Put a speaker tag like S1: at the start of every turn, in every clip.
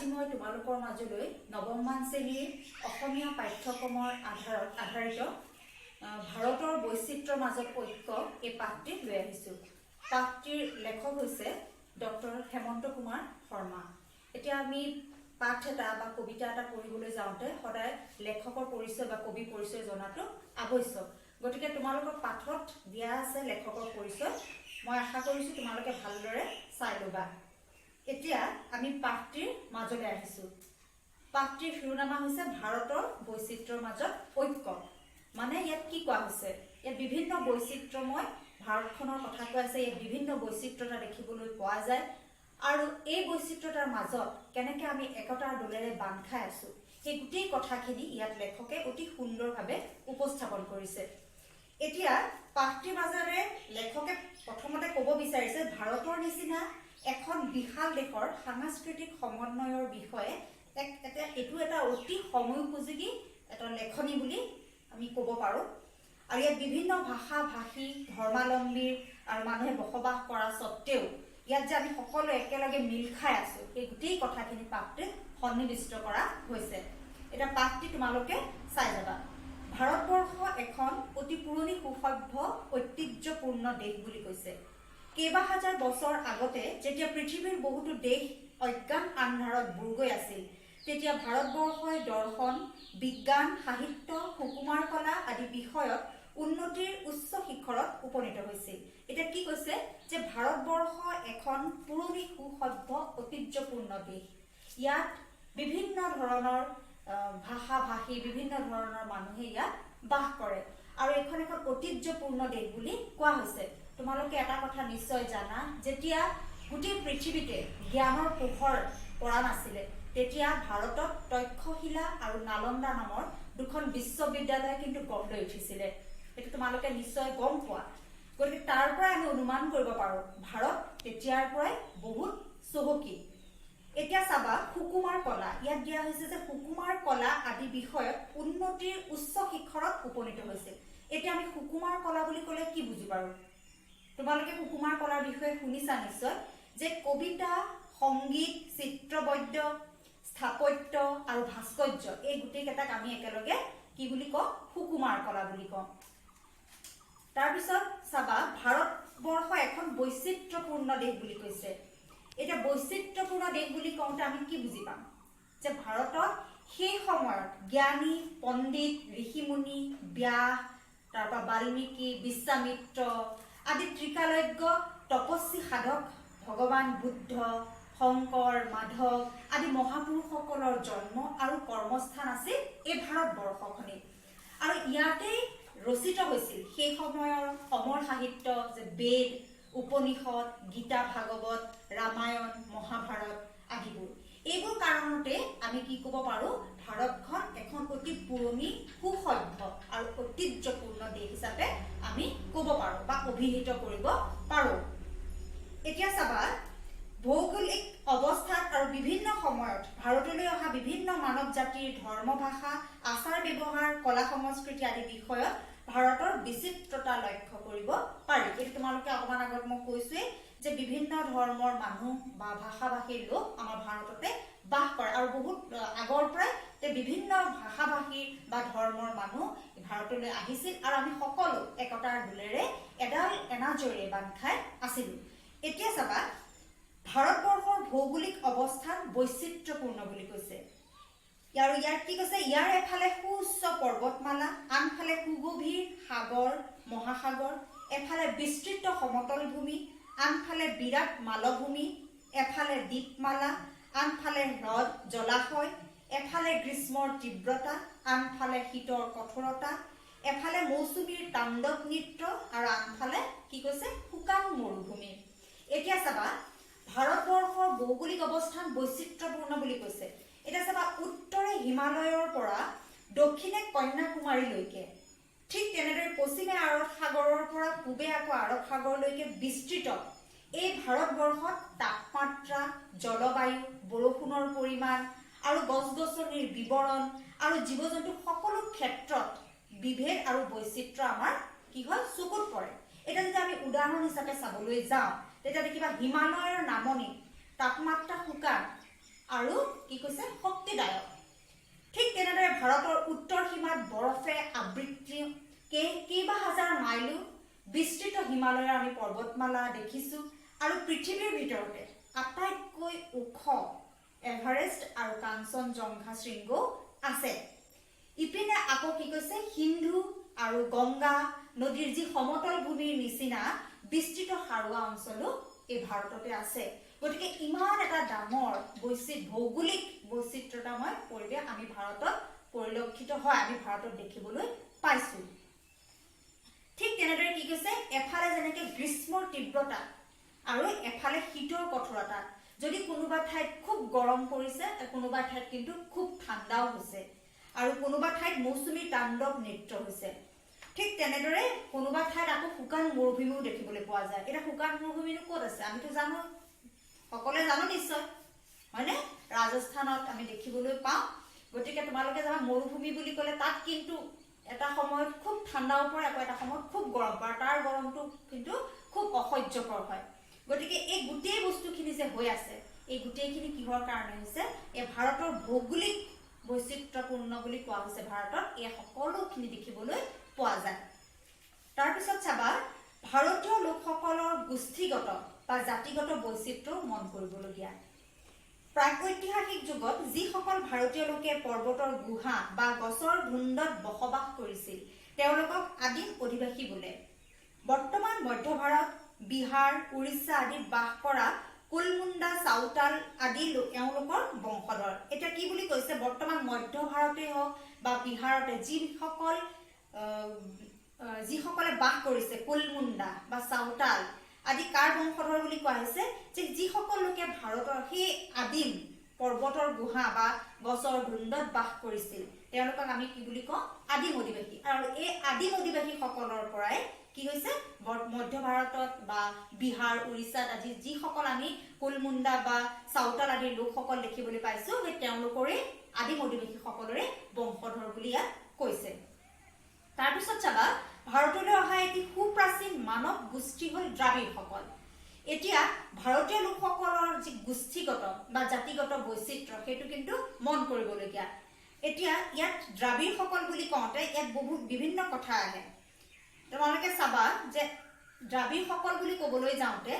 S1: আজি মই তোমালোকৰ মাজলৈ নৱমমান শ্ৰেণীৰ অসমীয়া পাঠ্যক্ৰমৰ আধাৰিত ভাৰতৰ বৈচিত্ৰ্যৰ মাজত ঐক্য এই পাঠটি লৈ আহিছোঁ। পাঠটিৰ লেখক হৈছে ডক্টৰ হেমন্ত কুমাৰ শৰ্মা। এতিয়া আমি পাঠ এটা বা কবিতা এটা পঢ়িবলৈ যাওঁতে সদায় লেখকৰ পৰিচয় বা কবি পৰিচয় জনাটো আৱশ্যক। গতিকে তোমালোকৰ পাঠত দিয়া আছে লেখকৰ পৰিচয়। মই আশা কৰিছোঁ তোমালোকে ভালদৰে চাই ল'বা। এতিয়া আমি পাঠটিৰ মাজলৈ আহিছোঁ। পাঠটিৰ শিৰোনামা হৈছে ভাৰতৰ বৈচিত্ৰ্যৰ মাজত ঐক্য। মানে ইয়াত কি কোৱা হৈছে, ইয়াত বিভিন্ন বৈচিত্ৰ্যময় ভাৰতখনৰ কথা কোৱা আছে। ইয়াত বিভিন্ন বৈচিত্ৰ্যতা দেখিবলৈ পোৱা যায় আৰু এই বৈচিত্ৰ্যতাৰ মাজত কেনেকৈ আমি একতাৰ দোলেৰে বান্ধ খাই আছোঁ, সেই গোটেই কথাখিনি ইয়াত লেখকে অতি সুন্দৰভাৱে উপস্থাপন কৰিছে। এতিয়া পাঠটিৰ মাজেৰে লেখকে প্ৰথমতে ক'ব বিচাৰিছে ভাৰতৰ নিচিনা এখন বিশাল দেশৰ সাংস্কৃতিক সমন্বয়ৰ বিষয়ে এইটো এটা অতি সময়োপযোগী এটা লেখনি বুলি আমি ক'ব পাৰোঁ। আৰু ইয়াত বিভিন্ন ভাষা ভাষী ধৰ্মাৱলম্বীৰ আৰু মানুহে বসবাস কৰা স্বত্তেও ইয়াত যে আমি সকলোৱে একেলগে মিল খাই আছোঁ, এই গোটেই কথাখিনি পাঠটিত সন্নিৱিষ্ট কৰা হৈছে। এতিয়া পাঠটি তোমালোকে চাই যাবা। ভাৰতবৰ্ষ এখন অতি পুৰণি সুসভ্য ঐতিহ্যপূৰ্ণ দেশ বুলি কৈছে। কেইবা হাজাৰ বছৰ আগতে যেতিয়া পৃথিৱীৰ বহুতো দেশ অজ্ঞান আন্ধাৰত বুৰ গৈ আছিল, তেতিয়া ভাৰতবৰ্ষই দৰ্শন, বিজ্ঞান, সাহিত্য, সুকুমাৰ কলা আদি বিষয়ত উন্নতিৰ উচ্চ শিখৰত উপনীত হৈছিল। এতিয়া কি কৈছে যে ভাৰতবৰ্ষ এখন পুৰণি সুসভ্য ঐতিহ্যপূৰ্ণ দেশ। ইয়াত বিভিন্ন ধৰণৰ ভাষা ভাষী বিভিন্ন ধৰণৰ মানুহে ইয়াত বাস কৰে আৰু এইখন এখন ঐতিহ্যপূৰ্ণ দেশ বুলি কোৱা হৈছে। তোমালোকে এটা কথা নিশ্চয় জানা, যেতিয়া গোটেই পৃথিৱীতে জ্ঞানৰ পোহৰ পৰা নাছিলে, তেতিয়া ভাৰতত তক্ষশিলা আৰু নালন্দা নামৰ দুখন বিশ্ববিদ্যালয় কিন্তু গঢ় লৈ উঠিছিলে। এইটো তোমালোকে নিশ্চয় গম পোৱা। গতিকে তাৰ পৰা আমি অনুমান কৰিব পাৰোঁ ভাৰত তেতিয়াৰ পৰাই বহুত চহকী। এতিয়া চাবা সুকুমাৰ কলা, ইয়াত দিয়া হৈছে যে সুকুমাৰ কলা আদি বিষয়ত উন্নতিৰ উচ্চ শিখৰত উপনীত হৈছিল। এতিয়া আমি সুকুমাৰ কলা বুলি ক'লে কি বুজি পাৰোঁ? তোমালোকে সুকুমাৰ কলাৰ বিষয়ে শুনিছা নিশ্চয়, যে কবিতা, সংগীত, চিত্ৰবদ্য, স্থাপত্য আৰু ভাস্কৰ্য এই গোটেইকেইটাক আমি একেলগে কি বুলি কওঁ? সুকুমাৰ কলা বুলি কওঁ। তাৰপিছত চাবা ভাৰতবৰ্ষ এখন বৈচিত্ৰ্যপূৰ্ণ দেশ বুলি কৈছে। এতিয়া বৈচিত্ৰ্যপূৰ্ণ দেশ বুলি কওঁতে আমি কি বুজি পাম? যে ভাৰতত সেই সময়ত জ্ঞানী, পণ্ডিত, ঋষিমুনি, ব্যাস, তাৰপৰা বাল্মীকি, বিশ্বামিত্ৰ আদি ত্ৰিকালজ্ঞ তপস্বী সাধক, ভগৱান বুদ্ধ, শংকৰ, মাধৱ আদি মহাপুৰুষসকলৰ জন্ম আৰু কৰ্মস্থান আছিল এই ভাৰতবৰ্ষখনেই। আৰু ইয়াতেই ৰচিত হৈছিল সেই সময়ৰ অমৰ সাহিত্য, যে বেদ, উপনিষদ, গীতা, ভাগৱত, ৰামায়ণ, মহাভাৰত আদিবোৰ। এইবোৰ কাৰণতে আমি কি ক'ব পাৰোঁ? ভাৰতখন এখন অতি পুৰণি সুসভ্য আৰু ঐতিহ্যপূৰ্ণ দেশ হিচাপে আমি ক'ব পাৰোঁ বা অভিহিত কৰিব পাৰোঁ। এতিয়া চাবা ভৌগোলিক অৱস্থাত আৰু বিভিন্ন সময়ত ভাৰতলৈ অহা বিভিন্ন মানৱ জাতিৰ ধৰ্ম, ভাষা, আচাৰ ব্যৱহাৰ, কলা সংস্কৃতি আদি বিষয়ত ভাৰতৰ বিচিত্ৰতা লক্ষ্য কৰিব পাৰি। এইটো তোমালোকে অকণমান আগত মই কৈছোৱেই যে বিভিন্ন ধৰ্মৰ মানুহ বা ভাষা ভাষীৰ লোক আমাৰ ভাৰততে বাস কৰে আৰু বহুত আগৰ পৰাই বিভিন্ন ভাষা ভাষী বা ধৰ্মৰ মানুহ ভাৰতলৈ আহিছিল আৰু আমি সকলো একতাৰ দোলেৰে এডাল এনাজৰীৰে বান্ধ খাই আছিলোঁ। এতিয়া চাবা ভাৰতবৰ্ষৰ ভৌগোলিক অৱস্থান বৈচিত্ৰ্যপূৰ্ণ বুলি কৈছে। আৰু ইয়াত কি কৈছে? ইয়াৰ এফালে সুউচ্চ পৰ্বতমালা, আনফালে সুগভীৰ সাগৰ মহাসাগৰ, এফালে বিস্তৃত সমতল ভূমি, আনফালে বিৰাট মালভূমি, এফালে দ্বীপমালা, আনফালে হ্ৰদ জলাশয়, এফালে গ্ৰীষ্মৰ তীব্ৰতা, আনফালে শীতৰ কঠোৰতা, এফালে মৌচুমীৰ তাণ্ডৱ নৃত্য আৰু আনফালে কি কৈছে? শুকান মৰুভূমি। এতিয়া চাবা ভাৰতবৰ্ষৰ ভৌগোলিক অৱস্থান বৈচিত্ৰ্যপূৰ্ণ বুলি কৈছে। এতিয়া চাবা উত্তৰে হিমালয়ৰ পৰা দক্ষিণে কন্যাকুমাৰীলৈকে, ঠিক তেনেদৰে পশ্চিমে আৰৱ সাগৰৰ পৰা পূবে আকৌ আৰৱ সাগৰলৈকে বিস্তৃত এই ভাৰতবৰ্ষত তাপমাত্ৰা, জলবায়ু, বৰষুণৰ পৰিমাণ আৰু গছ গছনিৰ বিৱৰণ আৰু জীৱ জন্তু সকলো ক্ষেত্ৰত বিভেদ আৰু বৈচিত্ৰ্য আমাৰ কি হয়? চকুত পৰে। এতিয়া যদি আমি উদাহৰণ হিচাপে চাবলৈ যাওঁ, তেতিয়া দেখিবা হিমালয়ৰ নামনি তাপমাত্ৰা শুকান আৰু কি কৈছে শক্তিদায়ক। ঠিক তেনেদৰে ভাৰতৰ উত্তৰ সীমাত বৰফে আবৃত্তি কেইবা হাজাৰ মাইলো বিস্তৃত হিমালয়ৰ আমি পৰ্বতমালা দেখিছোঁ আৰু পৃথিৱীৰ ভিতৰতে আটাইতকৈ ওখ এভাৰেষ্ট আৰু কাঞ্চনজংঘা শৃংগও আছে। ইপিনে আকৌ কি কৈছে সিন্ধু আৰু গংগা নদীৰ যি সমতল ভূমিৰ নিচিনা বিস্তৃত সাৰুৱা অঞ্চলো এই ভাৰততে আছে। গতিকে ইমান এটা ডাঙৰ ভৌগোলিক বৈচিত্ৰতাময় পৰিৱেশ আমি ভাৰতত পৰিলক্ষিত হয়, আমি ভাৰতত দেখিবলৈ পাইছো। ঠিক তেনেদৰে কি কৈছে এফালে যেনেকে গ্ৰীষ্মৰ তীব্ৰতা আৰু এফালে শীতৰ কঠোৰতা, যদি কোনোবা ঠাইত খুব গৰম পৰিছে, কোনোবা ঠাইত কিন্তু খুব ঠাণ্ডাও হৈছে আৰু কোনোবা ঠাইত মৌচুমী তাণ্ডৱ নৃত্য হৈছে। ঠিক তেনেদৰে কোনোবা ঠাইত আকৌ শুকান মৰুভূমিও দেখিবলৈ পোৱা যায়। এতিয়া শুকান মৰুভূমিনো ক'ত আছে আমিতো জানো, সকলোৱে জানো নিশ্চয়, হয়নে? ৰাজস্থানত আমি দেখিবলৈ পাওঁ। গতিকে তোমালোকে জানা মৰুভূমি বুলি ক'লে তাত কিন্তু এটা সময়ত খুব ঠাণ্ডাও পৰে, আকৌ এটা সময়ত খুব গৰম পৰে, তাৰ গৰমটো কিন্তু খুব অসহ্যকৰ হয়। গতিকে এই গোটেই বস্তুখিনি যে হৈ আছে, এই গোটেইখিনি কিহৰ কাৰণে হৈছে? এই ভাৰতৰ ভৌগোলিক বৈচিত্ৰ্যপূৰ্ণ বুলি কোৱা হৈছে। ভাৰতত এই সকলোখিনি দেখিবলৈ পোৱা যায়। তাৰপিছত চাবা ভাৰতীয় লোকসকলৰ গোষ্ঠীগত বা জাতিগত বৈচিত্ৰ্য মন কৰিবলগীয়া। প্ৰাগৈতিহাসিক যুগত যিসকল ভাৰতীয় লোকে পৰ্বতৰ গুহা বা গছৰ ধুন্দত বসবাস কৰিছিল তেওঁলোকক আদিম অধিবাসী বোলে। বৰ্তমান মধ্য ভাৰত, বিহাৰ, উৰিষ্যা আদিত বাস কৰা কুলমুণ্ডা, চাওতাল আদি এওঁলোকৰ বংশধৰ। এতিয়া কি বুলি কৈছে, বৰ্তমান মধ্য ভাৰতেই হওক বা বিহাৰতে যিসকলে বাস কৰিছে কুলমুণ্ডা বা চাওতাল আদি কাৰ বংশধৰ বুলি কোৱা হৈছে? যে যিসকল লোকে ভাৰতৰ সেই আদিম পৰ্বতৰ গুহা বা গছৰ ধুন্দত বাস কৰিছিল তেওঁলোকক আমি কি বুলি কওঁ? আদিম অধিবাসী। আৰু এই আদিম অধিবাসীসকলৰ পৰাই কি হৈছে মধ্য ভাৰতত বা বিহাৰ, উৰিষ্যাত আদি যিসকল আমি কুলমুণ্ডা বা চাওতাল আদিৰ লোকসকল দেখিবলৈ পাইছো, সেই তেওঁলোকৰে আদিম অধিবাসীসকলৰে বংশধৰ বুলি ইয়াত কৈছে। তাৰপিছত চাবা ভাৰতলৈ অহা এটি সুপ্ৰাচীন মানৱ গোষ্ঠী হ'ল দ্ৰাবিড়সকল। এতিয়া ভাৰতীয় লোকসকলৰ যি গোষ্ঠীগত বা জাতিগত বৈচিত্ৰ্য সেইটো কিন্তু মন কৰিবলগীয়া। এতিয়া ইয়াত দ্ৰাবিড়সকল বুলি কওঁতে ইয়াত বহুত বিভিন্ন কথা আহে। তোমালোকে চাবা যে দ্ৰাবিড়সকল বুলি ক'বলৈ যাওঁতে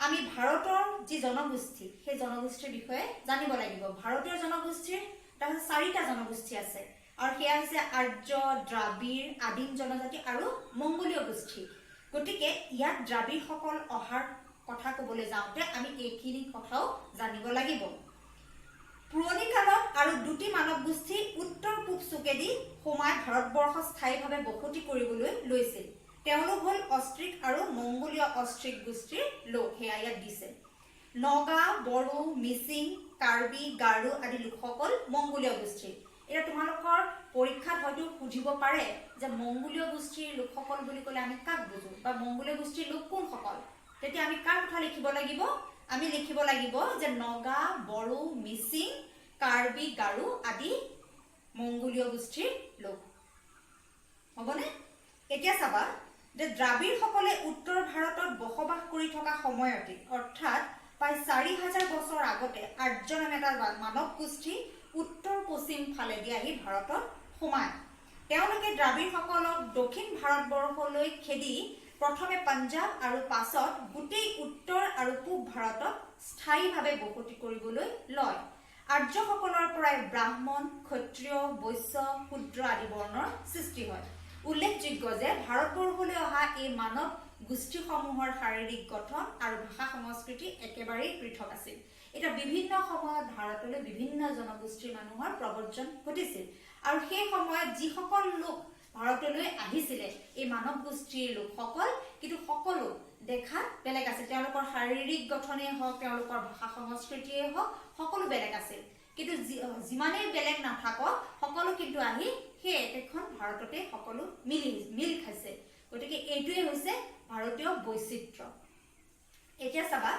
S1: আমি ভাৰতৰ যি জনগোষ্ঠী সেই জনগোষ্ঠীৰ বিষয়ে জানিব লাগিব। ভাৰতীয় জনগোষ্ঠীৰ তাৰপিছত 4টা জনগোষ্ঠী আছে আৰু সেয়া হৈছে আৰ্য, দ্ৰাবিড়, আদিম জনজাতি আৰু মংগোলীয় গোষ্ঠী। গতিকে ইয়াত দ্ৰাবিড়সকল অহাৰ কথা ক'বলৈ যাওঁতে আমি এইখিনি কথাও জানিব লাগিব। পুৰণি কালত আৰু দুটি মানৱ গোষ্ঠী উত্তৰ পূব চুকেদি সোমাই ভাৰতবৰ্ষ স্থায়ীভাৱে বসতি কৰিবলৈ লৈছিল। তেওঁলোক হ'ল অষ্ট্ৰিক আৰু মংগোলীয় অষ্ট্ৰিক গোষ্ঠীৰ লোক, সেয়া ইয়াত দিছে। নগা, বড়ো, মিচিং, কাৰ্বি, গাৰো আদি লোকসকল মংগোলীয় গোষ্ঠীৰ। এতিয়া তোমালোকৰ পৰীক্ষাত হয়তো সুধিব পাৰে যে মংগোলীয় গোষ্ঠীৰ লোকসকল বুলি ক'লে আমি কাক বুজো বা মংগোলীয় গোষ্ঠীৰ লোক কোনসকল? তেতিয়া আমি কাৰ কথা লিখিব লাগিব? আমি লিখিব লাগিব যে নগা, বড়ো, মিচিং, কাৰ্বি, গাৰো আদি মংগোলীয় গোষ্ঠীৰ লোক। হ'বনে? এতিয়া চাবা যে দ্ৰাবিড়সকলে উত্তৰ ভাৰতত বসবাস কৰি থকা সময়তে অৰ্থাৎ প্ৰায় 4000 বছৰ আগতে আৰ্য নামে এটা মানৱ গোষ্ঠী উত্তৰ পশ্চিম ফালেদি আহি ভাৰতত সোমায়। তেওঁলোকে দ্ৰাবিড়সকলক দক্ষিণ ভাৰতবৰ্ষলৈ খেদি প্ৰথমে পাঞ্জাৱ আৰু পাছত গোটেই উত্তৰ আৰু পূব ভাৰতত স্থায়ীভাৱে বসতি কৰিবলৈ লয়। আৰ্যসকলৰ পৰাই ব্ৰাহ্মণ, ক্ষত্ৰিয়, বৈশ্য, শূদ্ৰ আদি বৰ্ণৰ সৃষ্টি হয়। উল্লেখযোগ্য যে ভাৰতবৰ্ষলৈ অহা এই মানৱ গোষ্ঠীসমূহৰ শাৰীৰিক গঠন আৰু ভাষা সংস্কৃতি একেবাৰেই পৃথক আছিল। এটা বিভিন্ন সময়ত ভাৰতলৈ বিভিন্ন জনগোষ্ঠীৰ মানুহৰ প্ৰব্ৰজন ঘটিছিল আৰু সেই সময়ত যিসকল লোক ভাৰতলৈ আহিছিলে এই মানৱ গোষ্ঠীৰ লোকসকল কিন্তু সকলো দেখাত বেলেগ আছিল। তেওঁলোকৰ শাৰীৰিক গঠনেই হওক, তেওঁলোকৰ ভাষা সংস্কৃতিয়েই হওক, সকলো বেলেগ আছিল। কিন্তু যিমানেই বেলেগ নাথাকক সকলো কিন্তু আহি সেই একেখন ভাৰততে সকলো মিল খাইছে। গতিকে এইটোৱে হৈছে ভাৰতীয় বৈচিত্ৰ্য। এতিয়া চাবা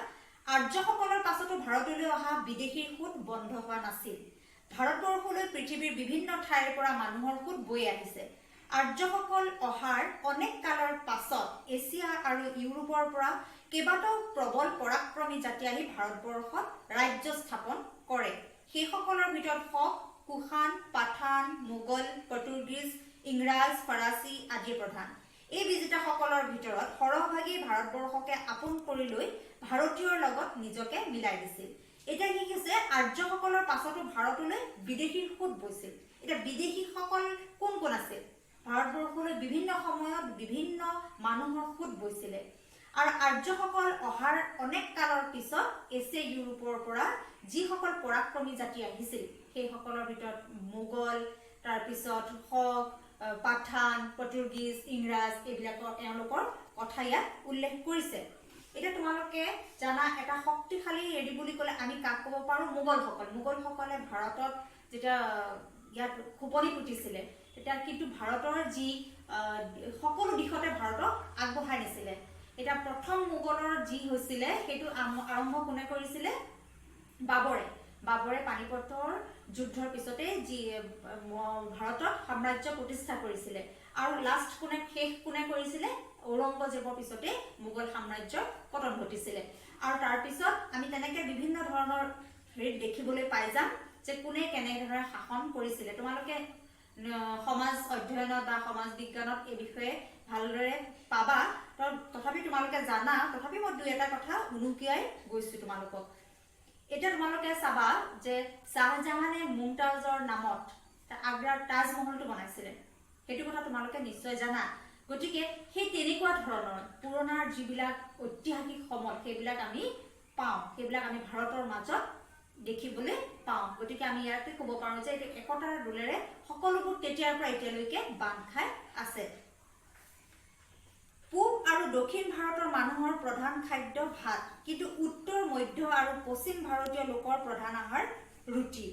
S1: আৰ্যসকলৰ পাছতো ভাৰতলৈ অহা বিদেশীৰ সোঁত বন্ধ হোৱা নাছিল। ভাৰতবৰ্ষলৈ পৃথিৱীৰ বিভিন্ন ঠাইৰ পৰা মানুহৰ সোঁত বৈ আহিছে। আৰ্যসকল অহাৰ অনেক কালৰ পাছত এছিয়া আৰু ইউৰোপৰ পৰা কেইবাটাও প্ৰবল পৰাক্ৰমী জাতি আহি ভাৰতবৰ্ষত ৰাজ্য স্থাপন কৰে। সেইসকলৰ ভিতৰত হক, কুশান, পাঠান, মোগল, পৰ্তুগীজ, ইংৰাজ, ফৰাচী আদি প্ৰধান। এই বিজেতাসকলৰ ভিতৰত সৰহভাগেই ভাৰতবৰ্ষকে আপোন কৰি লৈ ভাৰতীয়ৰ লগত নিজকে মিলাই দিছিল। এতিয়া কি হৈছে, আৰ্যসকলৰ পাছতো ভাৰতলৈ বিদেশীৰ সোঁত বৈছিল। এতিয়া বিদেশীসকল কোন কোন আছিল? ভাৰতবৰ্ষলৈ বিভিন্ন সময়ত বিভিন্ন মানুহৰ সোঁত বৈছিলে। আৰু আৰ্যসকল অহাৰ অনেক কালৰ পিছত এছিয়া ইউৰোপৰ পৰা যিসকল পৰাক্ৰমী জাতি আহিছিল, সেইসকলৰ ভিতৰত মোগল, তাৰপিছত হক, পাঠান, পৰ্তুগীজ, ইংৰাজ এইবিলাকৰ এওঁলোকৰ কথা ইয়াত উল্লেখ কৰিছে। এতিয়া তোমালোকে জানা এটা শক্তিশালী হেৰি বুলি ক'লে আমি কাক ক'ব পাৰোঁ? মোগলসকল। মোগলসকলে ভাৰতত যেতিয়া ইয়াত খোপনি পুতিছিলে তেতিয়া কিন্তু ভাৰতৰ যি সকলো দিশতে ভাৰতক আগবঢ়াই নিছিলে। এতিয়া প্ৰথম মোগলৰ যি হৈছিলে সেইটো আৰম্ভ কোনে কৰিছিলে? বাবৰে। বাবৰে পানিপথৰ যুদ্ধৰ পিছতে যি ভাৰতত সাম্ৰাজ্য প্ৰতিষ্ঠা কৰিছিলে। আৰু লাষ্ট শেষ কোনে কৰিছিলে? ঔৰংগজেবৰ পিছতে মোগল সাম্ৰাজ্যৰ পতন ঘটিছিলে। আৰু তাৰপিছত আমি তেনেকে বিভিন্ন ধৰণৰ হেৰিত দেখিবলৈ পাই যাম যে কোনে কেনেদৰে শাসন কৰিছিলে। তোমালোকে সমাজ অধ্যয়নত বা সমাজ বিজ্ঞানত এই বিষয়ে ভালদৰে পাবা। তথাপি তোমালোকে জানা, তথাপি মই দুই এটা কথা উনুকিয়াই গৈছো তোমালোকক। এতিয়া তোমালোকে চাবা যে শ্বাহজাহানে মুমতাজৰ নামত আগ্ৰাৰ তাজমহলটো বনাইছিলে। সেইটো কথা তোমালোকে নিশ্চয় জানা। গতিকে সেই তেনেকুৱা ধৰণৰ পুৰণা যিবিলাক ঐতিহাসিক সমল সেইবিলাক আমি পাওঁ, সেইবিলাক আমি ভাৰতৰ মাজত দেখিবলৈ পাওঁ। গতিকে আমি ইয়াতে ক'ব পাৰোঁ যে এইটো একতাৰ দোলেৰে সকলোবোৰ তেতিয়াৰ পৰা এতিয়ালৈকে বান্ধ খাই আছে। পূব আৰু দক্ষিণ ভাৰতৰ মানুহৰ প্ৰধান খাদ্য ভাত, কিন্তু উত্তৰ, মধ্য আৰু পশ্চিম ভাৰতীয় লোকৰ প্ৰধান আহাৰ ৰুটি।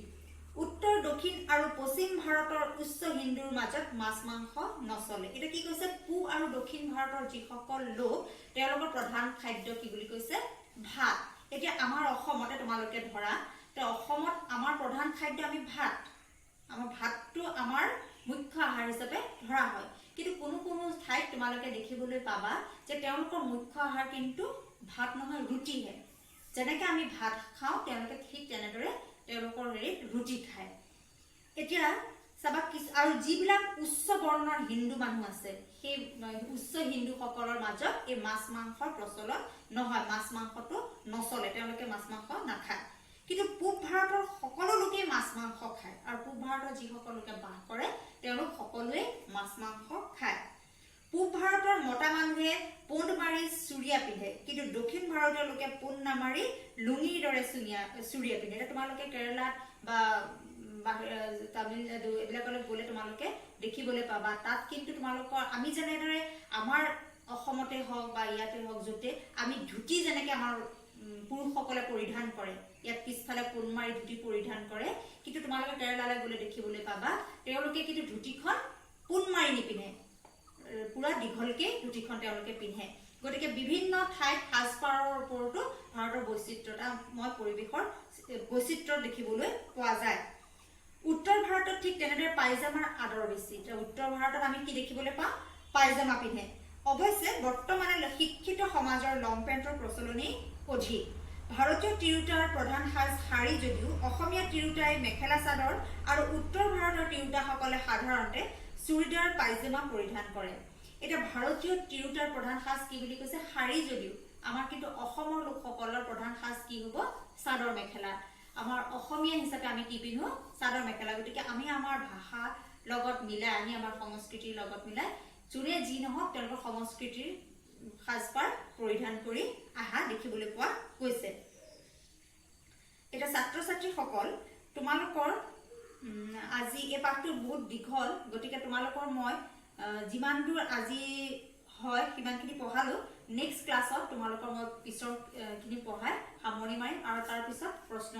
S1: উত্তৰ, দক্ষিণ আৰু পশ্চিম ভাৰতৰ উচ্চ হিন্দুৰ মাজত মাছ মাংস নচলে। এটা কি কৈছে? পূব আৰু দক্ষিণ ভাৰতৰ যিসকল লোক তেওঁলোকৰ প্ৰধান খাদ্য কি বুলি কৈছে? ভাত। এতিয়া আমাৰ অসমতে তোমালোকে ধৰা, অসমত আমাৰ প্ৰধান খাদ্য আমি ভাত। আমাৰ ভাতটো আমাৰ মুখ্য আহাৰ হিচাপে ধৰা হয়। কিন্তু কোনো কোনো ঠাইত তোমালোকে দেখিবলৈ পাবা যে তেওঁলোকৰ মুখ্য আহাৰ কিন্তু ভাত নহয়, ৰুটিহে। যেনেকৈ আমি ভাত খাওঁ তেওঁলোকে ঠিক তেনেদৰে তেওঁলোকৰ হেৰিত ৰুটি খায়। এতিয়া চাবা আৰু যিবিলাক উচ্চ বৰ্ণৰ হিন্দু মানুহ আছে সেই উচ্চ হিন্দুসকলৰ মাজত এই মাছ মাংসৰ প্ৰচলন নহয়, মাছ মাংসটো নচলে, তেওঁলোকে মাছ মাংস নাখায়। কিন্তু পূব ভাৰতৰ সকলো লোকেই মাছ মাংস খায়। আৰু পূব ভাৰতৰ যিসকল লোকে বাস কৰে তেওঁলোক সকলোৱে মাছ মাংস খায়। পূব ভাৰতৰ মতা মানুহে পোন্ধ মাৰি চুৰিয়া পিন্ধে, কিন্তু দক্ষিণ ভাৰতীয় লোকে পোন্ধ নামাৰি লুঙিৰ দৰে চুৰিয়া পিন্ধে। এতিয়া তোমালোকে কেৰেলাত বা তামিলনাডু এইবিলাকলৈ গ'লে তোমালোকে দেখিবলৈ পাবা। তাত কিন্তু তোমালোকৰ আমি যেনেদৰে আমাৰ অসমতে হওক বা ইয়াতে হওক য'তে আমি ধুতি যেনেকৈ আমাৰ পুৰুষসকলে পৰিধান কৰে, ইয়াত পিছফালে পোন মাৰি ধুতি পৰিধান কৰে, কিন্তু তোমালোকে কেৰেলালৈ গ'লে দেখিবলৈ পাবা তেওঁলোকে কিন্তু ধুতিখন পোন মাৰি নিপিন্ধে, পুৰা দীঘলকে ধুতিখন তেওঁলোকে পিন্ধে। গতিকে বিভিন্ন ঠাইত সাজপাৰৰ ওপৰতো ভাৰতৰ বৈচিত্ৰতাময় পৰিৱেশৰ বৈচিত্ৰ্য দেখিবলৈ পোৱা যায়। উত্তৰ ভাৰতত ঠিক তেনেদৰে পায়জামাৰ আদৰ বেছি। উত্তৰ ভাৰতত আমি কি দেখিবলৈ পাওঁ? পায়জামা পিন্ধে। অৱশ্যে বৰ্তমানে শিক্ষিত সমাজৰ লং পেণ্টৰ প্ৰচলনেই অধিক। ভাৰতীয় তিৰোতাৰ প্ৰধান সাজ শাৰী যদিও অসমীয়া তিৰোতাই মেখেলা চাদৰ আৰু উত্তৰ ভাৰতৰ তিৰোতাসকলে সাধাৰণতে চুৰিদাৰ পায়জামা পৰিধান কৰে। এতিয়া ভাৰতীয় তিৰোতাৰ প্ৰধান সাজ কি বুলি কৈছে? শাৰী যদিও আমাৰ কিন্তু অসমৰ লোকসকলৰ প্ৰধান সাজ কি হ'ব? চাদৰ মেখেলা। আমাৰ অসমীয়া হিচাপে আমি কি পিন্ধো? চাদৰ মেখেলা। গতিকে আমি আমাৰ ভাষাৰ লগত মিলাই, আমি আমাৰ সংস্কৃতিৰ লগত মিলাই যোনে যি নহওক তেওঁলোকৰ সংস্কৃতিৰ সাজপাৰ পৰিধান কৰি আহা দেখিবলৈ পোৱা গৈছে। এতিয়া ছাত্ৰ ছাত্ৰীসকল, তোমালোকৰ আজি এই পাঠটো বহুত দীঘল, গতিকে তোমালোকৰ মই যিমান দূৰ আজি হয় সিমানখিনি পঢ়ালো। নেক্সট ক্লাছত তোমালোকৰ মই পিছৰখিনি পঢ়াই সামৰণি মাৰিম আৰু তাৰপিছত প্ৰশ্ন